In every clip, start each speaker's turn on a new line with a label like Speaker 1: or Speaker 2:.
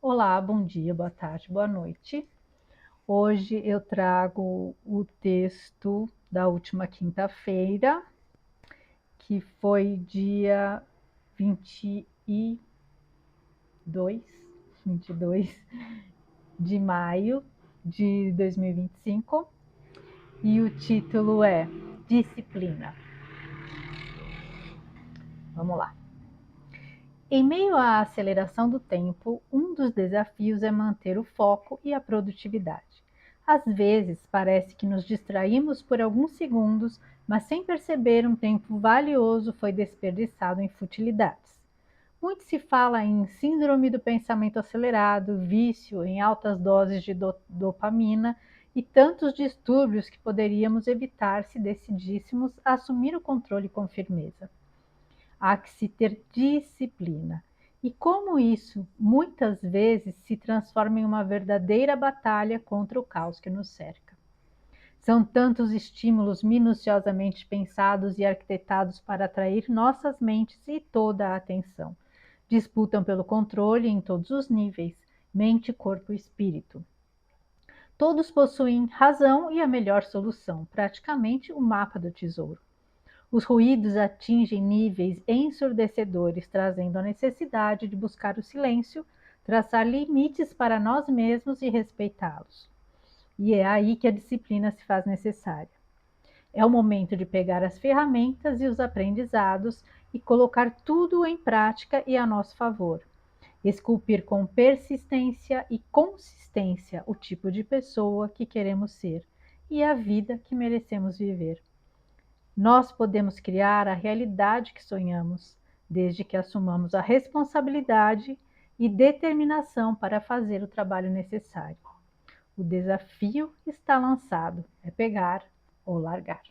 Speaker 1: Olá, bom dia, boa tarde, boa noite. Hoje eu trago o texto da última quinta-feira, que foi dia 22, 22 de maio de 2025, e o título é Disciplina. Vamos lá. Em meio à aceleração do tempo, um dos desafios é manter o foco e a produtividade. Às vezes, parece que nos distraímos por alguns segundos, mas sem perceber, um tempo valioso foi desperdiçado em futilidades. Muito se fala em síndrome do pensamento acelerado, vício em altas doses de dopamina e tantos distúrbios que poderíamos evitar se decidíssemos assumir o controle com firmeza. Há que se ter disciplina. E como isso muitas vezes se transforma em uma verdadeira batalha contra o caos que nos cerca. São tantos estímulos minuciosamente pensados e arquitetados para atrair nossas mentes e toda a atenção. Disputam pelo controle em todos os níveis, mente, corpo e espírito. Todos possuem razão e a melhor solução, praticamente o mapa do tesouro. Os ruídos atingem níveis ensurdecedores, trazendo a necessidade de buscar o silêncio, traçar limites para nós mesmos e respeitá-los. E é aí que a disciplina se faz necessária. É o momento de pegar as ferramentas e os aprendizados e colocar tudo em prática e a nosso favor. Esculpir com persistência e consistência o tipo de pessoa que queremos ser e a vida que merecemos viver. Nós podemos criar a realidade que sonhamos, desde que assumamos a responsabilidade e determinação para fazer o trabalho necessário. O desafio está lançado, é pegar ou largar.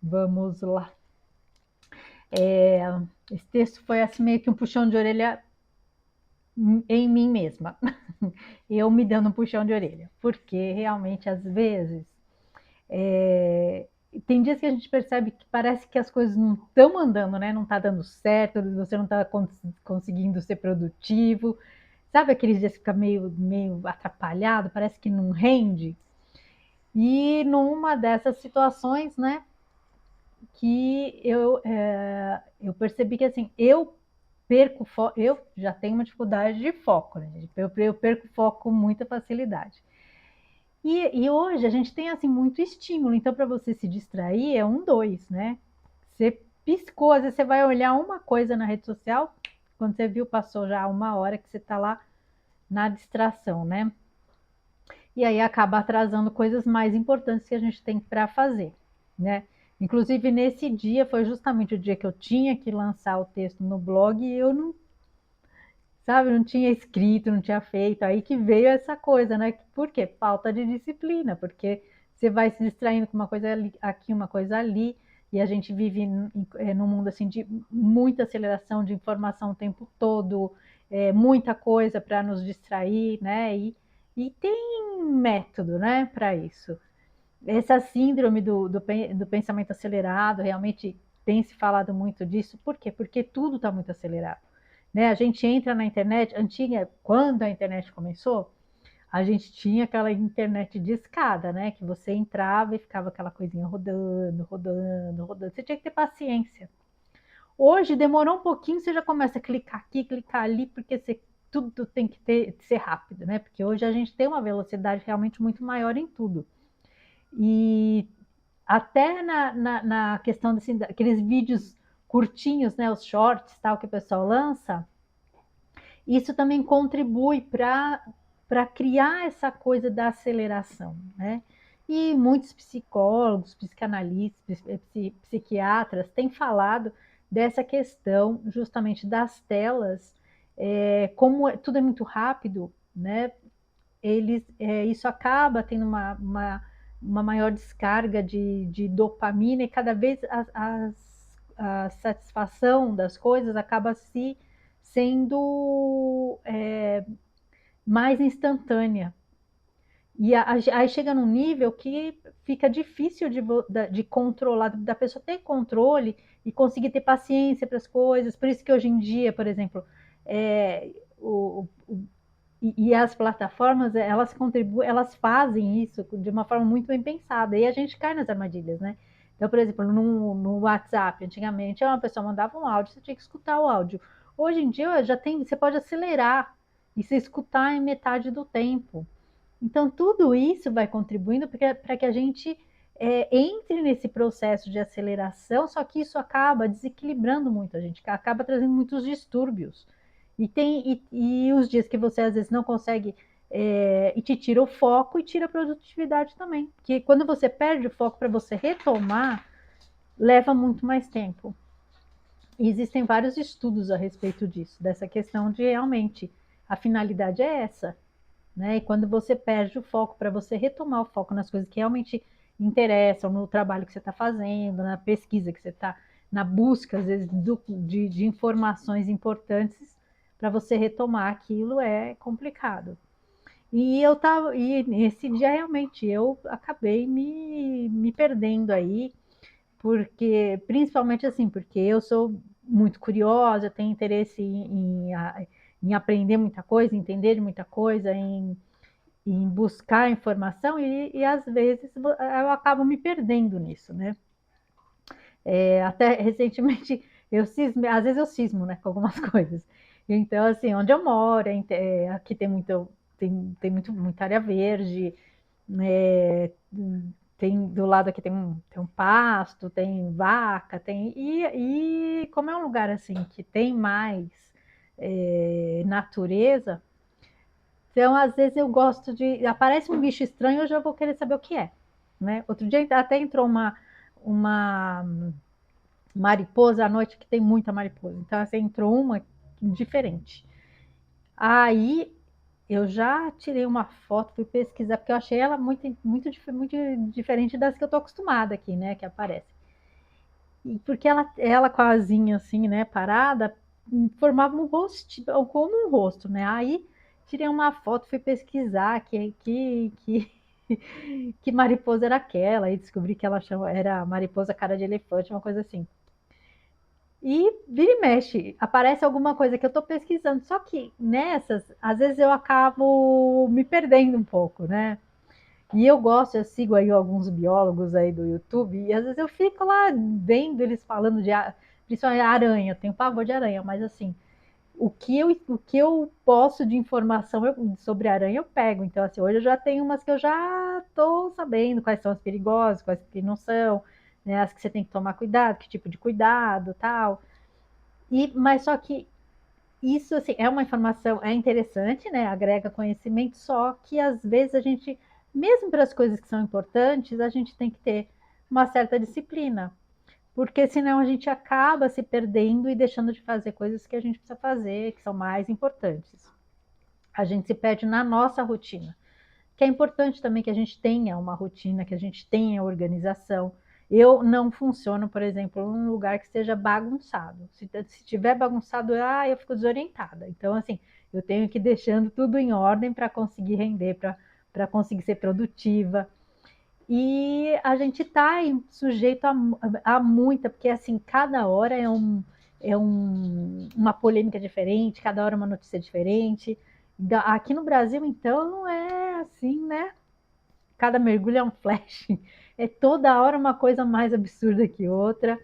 Speaker 1: Vamos lá. Esse texto foi assim meio que um puxão de orelha em mim mesma. Eu me dando um puxão de orelha, porque realmente às vezes tem dias que a gente percebe que parece que as coisas não estão andando, né? Não está dando certo, você não está conseguindo ser produtivo. Sabe aqueles dias que fica meio atrapalhado, parece que não rende? E numa dessas situações, né, que eu percebi que assim, eu já tenho uma dificuldade de foco, né? Eu perco foco com muita facilidade. E hoje a gente tem assim muito estímulo, então para você se distrair é um, dois, né? Você piscou, às vezes você vai olhar uma coisa na rede social, quando você viu, passou já uma hora que você está lá na distração, né? E aí acaba atrasando coisas mais importantes que a gente tem para fazer, né? Inclusive nesse dia foi justamente o dia que eu tinha que lançar o texto no blog e eu não, sabe, não tinha escrito, não tinha feito. Aí que veio essa coisa, né? Por quê? Falta de disciplina, porque você vai se distraindo com uma coisa ali, aqui, uma coisa ali, e a gente vive num mundo assim de muita aceleração de informação o tempo todo, muita coisa para nos distrair, né? E tem método, né, para isso. Essa síndrome do pensamento acelerado, realmente tem se falado muito disso. Por quê? Porque tudo está muito acelerado. Né? A gente entra na internet, antiga, quando a internet começou, a gente tinha aquela internet de escada, né? Que você entrava e ficava aquela coisinha rodando, rodando, rodando. Você tinha que ter paciência. Hoje demorou um pouquinho, você já começa a clicar aqui, clicar ali, porque tudo tem que ser rápido, né? Porque hoje a gente tem uma velocidade realmente muito maior em tudo. E até na questão assim, daqueles vídeos curtinhos, né? Os shorts, tal, que o pessoal lança, isso também contribui para criar essa coisa da aceleração, né? E muitos psicólogos, psicanalistas, psiquiatras têm falado dessa questão justamente das telas, como tudo é muito rápido, né? Isso acaba tendo uma maior descarga de dopamina e cada vez a satisfação das coisas acaba se sendo mais instantânea. E aí chega num nível que fica difícil de controlar, da pessoa ter controle e conseguir ter paciência para as coisas. Por isso que hoje em dia, por exemplo, E as plataformas, elas contribuem, elas fazem isso de uma forma muito bem pensada, e a gente cai nas armadilhas, né? Então, por exemplo, no WhatsApp, antigamente, uma pessoa mandava um áudio, você tinha que escutar o áudio. Hoje em dia, já tem, você pode acelerar e se escutar em metade do tempo. Então, tudo isso vai contribuindo para que a gente entre nesse processo de aceleração, só que isso acaba desequilibrando muito a gente, acaba trazendo muitos distúrbios. E os dias que você às vezes não consegue, e te tira o foco e tira a produtividade também. Porque quando você perde o foco para você retomar, leva muito mais tempo. E existem vários estudos a respeito disso, dessa questão de realmente a finalidade é essa, né? E quando você perde o foco, para você retomar o foco nas coisas que realmente interessam, no trabalho que você está fazendo, na pesquisa que você está, na busca, às vezes, de informações importantes, para você retomar aquilo é complicado. E nesse dia realmente eu acabei me perdendo aí, porque principalmente assim, porque eu sou muito curiosa, tenho interesse em aprender muita coisa, entender muita coisa, em buscar informação e às vezes eu acabo me perdendo nisso, né? Até recentemente às vezes eu cismo, né, com algumas coisas. Então, assim, onde eu moro, aqui muita área verde, né, tem do lado aqui tem um pasto, tem vaca, e como é um lugar assim que tem mais natureza, então às vezes eu gosto de aparece um bicho estranho, eu já vou querer saber o que é, né? Outro dia até entrou uma mariposa à noite, que tem muita mariposa, então assim, entrou uma diferente. Aí eu já tirei uma foto, fui pesquisar, porque eu achei ela muito diferente das que eu tô acostumada aqui, né? Que aparece. E porque ela com a asinha assim, né, parada, formava um rosto, como um rosto, né? Aí tirei uma foto, fui pesquisar que mariposa era aquela, e descobri que ela era mariposa cara de elefante, uma coisa assim. E vira e mexe, aparece alguma coisa que eu estou pesquisando. Só que nessas, às vezes eu acabo me perdendo um pouco, né? E eu sigo aí alguns biólogos aí do YouTube, e às vezes eu fico lá vendo eles falando principalmente aranha, eu tenho pavor de aranha, mas assim, o que eu posso de informação sobre aranha eu pego. Então, assim, hoje eu já tenho umas que eu já estou sabendo quais são as perigosas, quais que não são, né? As que você tem que tomar cuidado, que tipo de cuidado, tal. Mas só que isso assim, é uma informação, é interessante, né? Agrega conhecimento, só que às vezes a gente, mesmo para as coisas que são importantes, a gente tem que ter uma certa disciplina, porque senão a gente acaba se perdendo e deixando de fazer coisas que a gente precisa fazer, que são mais importantes. A gente se perde na nossa rotina, que é importante também que a gente tenha uma rotina, que a gente tenha organização. Eu não funciono, por exemplo, num lugar que seja bagunçado. Se tiver bagunçado, eu fico desorientada. Então, assim, eu tenho que ir deixando tudo em ordem para conseguir render, para conseguir ser produtiva. E a gente está sujeito a muita, porque assim, cada hora uma polêmica diferente, cada hora uma notícia diferente. Aqui no Brasil, então, é assim, né? Cada mergulho é um flash. É toda hora uma coisa mais absurda que outra.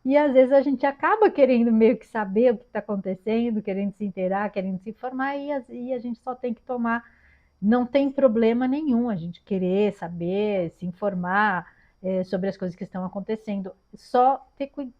Speaker 1: E às vezes a gente acaba querendo meio que saber o que está acontecendo, querendo se inteirar, querendo se informar, e a gente só tem que tomar. Não tem problema nenhum a gente querer saber, se informar sobre as coisas que estão acontecendo. Só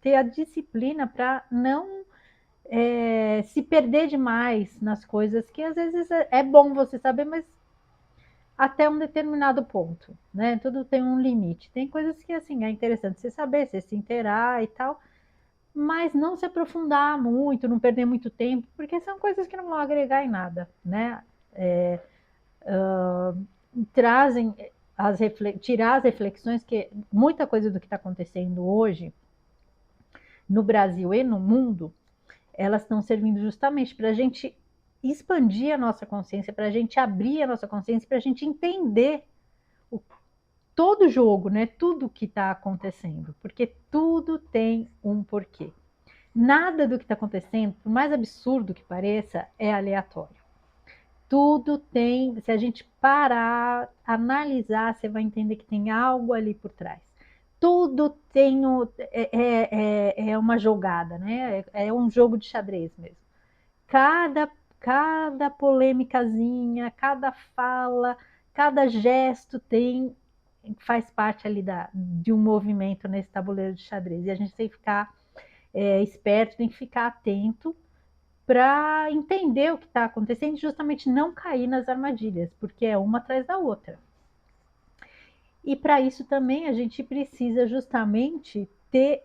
Speaker 1: ter a disciplina para não se perder demais nas coisas que às vezes é bom você saber, mas até um determinado ponto, né? Tudo tem um limite. Tem coisas que assim é interessante você saber, você se inteirar e tal, mas não se aprofundar muito, não perder muito tempo, porque são coisas que não vão agregar em nada, né? Trazem tirar as reflexões que muita coisa do que está acontecendo hoje no Brasil e no mundo, elas estão servindo justamente para a gente expandir a nossa consciência, para a gente abrir a nossa consciência, para a gente entender o todo o jogo, né? Tudo que está acontecendo, porque tudo tem um porquê. Nada do que está acontecendo, por mais absurdo que pareça, é aleatório. Tudo tem, se a gente parar, analisar, você vai entender que tem algo ali por trás. Tudo tem é uma jogada, né? É um jogo de xadrez mesmo. Cada, cada polêmicazinha, cada fala, cada gesto faz parte ali de um movimento nesse tabuleiro de xadrez. E a gente tem que ficar esperto, tem que ficar atento para entender o que está acontecendo e justamente não cair nas armadilhas, porque é uma atrás da outra. E para isso também a gente precisa justamente ter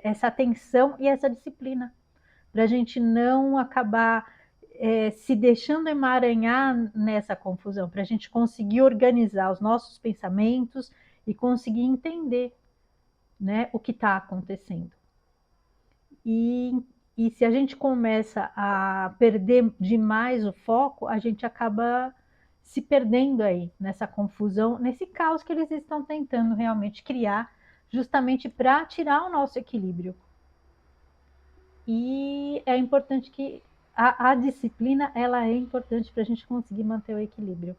Speaker 1: essa atenção e essa disciplina, para a gente não acabar se deixando emaranhar nessa confusão, para a gente conseguir organizar os nossos pensamentos e conseguir entender, né, o que está acontecendo. E, e se a gente começa a perder demais o foco, a gente acaba se perdendo aí nessa confusão, nesse caos que eles estão tentando realmente criar, justamente para tirar o nosso equilíbrio. E é importante que a disciplina ela é importante para a gente conseguir manter o equilíbrio,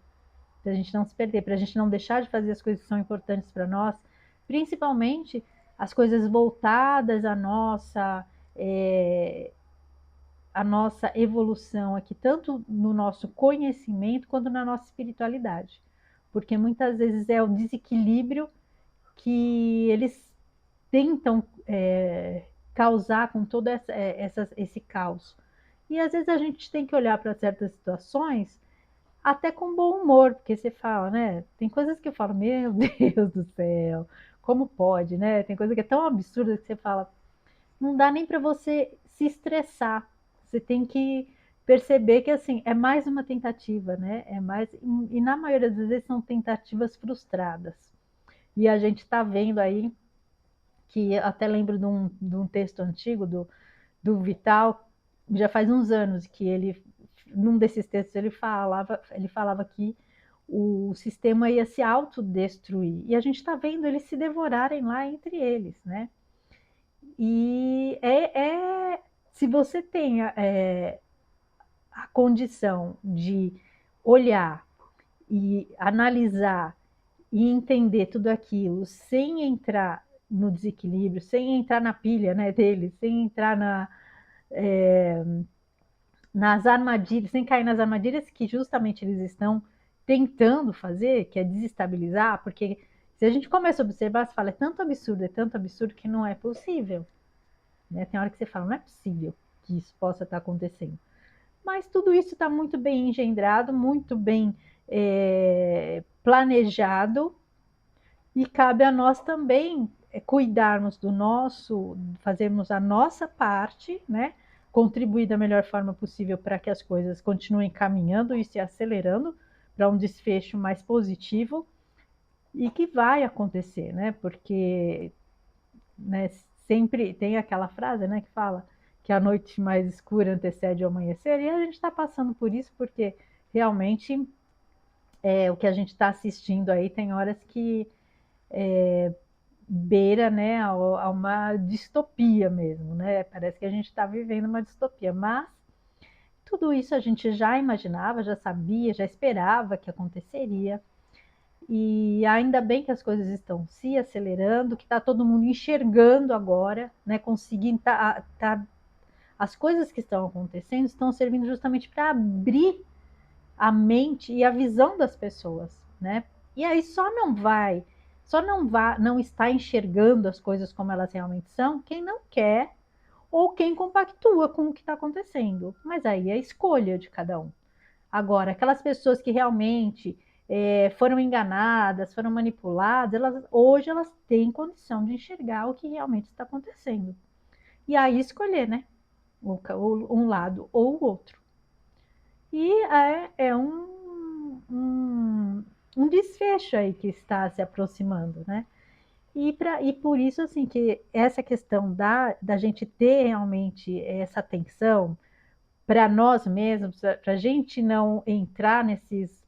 Speaker 1: para a gente não se perder, para a gente não deixar de fazer as coisas que são importantes para nós, principalmente as coisas voltadas à nossa evolução aqui, tanto no nosso conhecimento quanto na nossa espiritualidade. Porque muitas vezes é o desequilíbrio que eles tentam causar com todo esse caos. E às vezes a gente tem que olhar para certas situações até com bom humor, porque você fala, né? Tem coisas que eu falo, meu Deus do céu, como pode, né? Tem coisa que é tão absurda que você fala, não dá nem para você se estressar. Você tem que perceber que assim é mais uma tentativa, né? É mais e na maioria das vezes são tentativas frustradas. E a gente está vendo aí que até lembro de um texto antigo do Vital, já faz uns anos que ele, num desses textos ele falava que o sistema ia se autodestruir. E a gente está vendo eles se devorarem lá entre eles, né? E se você tem a condição de olhar e analisar e entender tudo aquilo sem entrar no desequilíbrio, sem entrar na pilha, né, deles, sem entrar nas armadilhas, sem cair nas armadilhas que justamente eles estão tentando fazer, que é desestabilizar, porque se a gente começa a observar, você fala, é tanto absurdo que não é possível. Né? Tem hora que você fala, não é possível que isso possa estar acontecendo. Mas tudo isso está muito bem engendrado, muito bem planejado, e cabe a nós também cuidarmos do nosso, fazermos a nossa parte, né? Contribuir da melhor forma possível para que as coisas continuem caminhando e se acelerando para um desfecho mais positivo e que vai acontecer, né? Porque, né, sempre tem aquela frase, né, que fala que a noite mais escura antecede o amanhecer, e a gente está passando por isso porque realmente o que a gente está assistindo aí tem horas que beira, né, a uma distopia mesmo, né? Parece que a gente está vivendo uma distopia, mas tudo isso a gente já imaginava, já sabia, já esperava que aconteceria. E ainda bem que as coisas estão se acelerando, que está todo mundo enxergando agora, né? Conseguindo as coisas que estão acontecendo estão servindo justamente para abrir a mente e a visão das pessoas, né? E aí não está enxergando as coisas como elas realmente são, quem não quer ou quem compactua com o que está acontecendo. Mas aí é a escolha de cada um. Agora, aquelas pessoas que realmente foram enganadas, foram manipuladas, hoje elas têm condição de enxergar o que realmente está acontecendo. E aí escolher, né? Um lado ou o outro. E é um desfecho aí que está se aproximando, né? E por isso, assim, que essa questão da gente ter realmente essa atenção para nós mesmos, para a gente não entrar nesses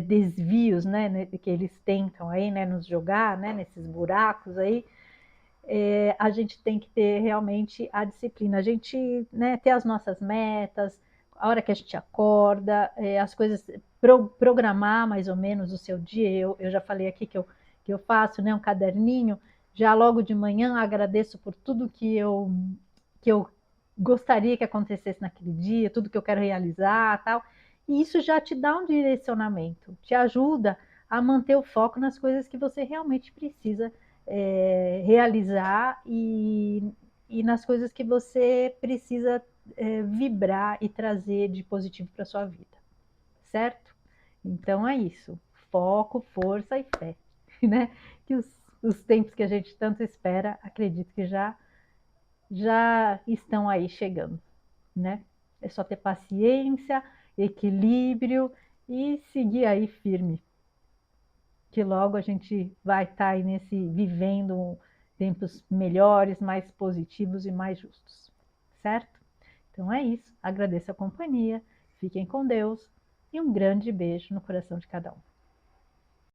Speaker 1: desvios, né, que eles tentam aí, né, nos jogar, né, nesses buracos aí, a gente tem que ter realmente a disciplina, a gente, né, ter as nossas metas, a hora que a gente acorda, as coisas, programar mais ou menos o seu dia. Eu já falei aqui que eu faço, né, um caderninho, já logo de manhã agradeço por tudo que eu gostaria que acontecesse naquele dia, tudo que eu quero realizar, tal. E isso já te dá um direcionamento, te ajuda a manter o foco nas coisas que você realmente precisa realizar e nas coisas que você precisa vibrar e trazer de positivo para sua vida, certo? Então é isso, foco, força e fé, né? Que os tempos que a gente tanto espera, acredito que já estão aí chegando, né? É só ter paciência, equilíbrio e seguir aí firme, que logo a gente vai estar aí vivendo tempos melhores, mais positivos e mais justos, certo? Então é isso, agradeço a companhia, fiquem com Deus e um grande beijo no coração de cada um.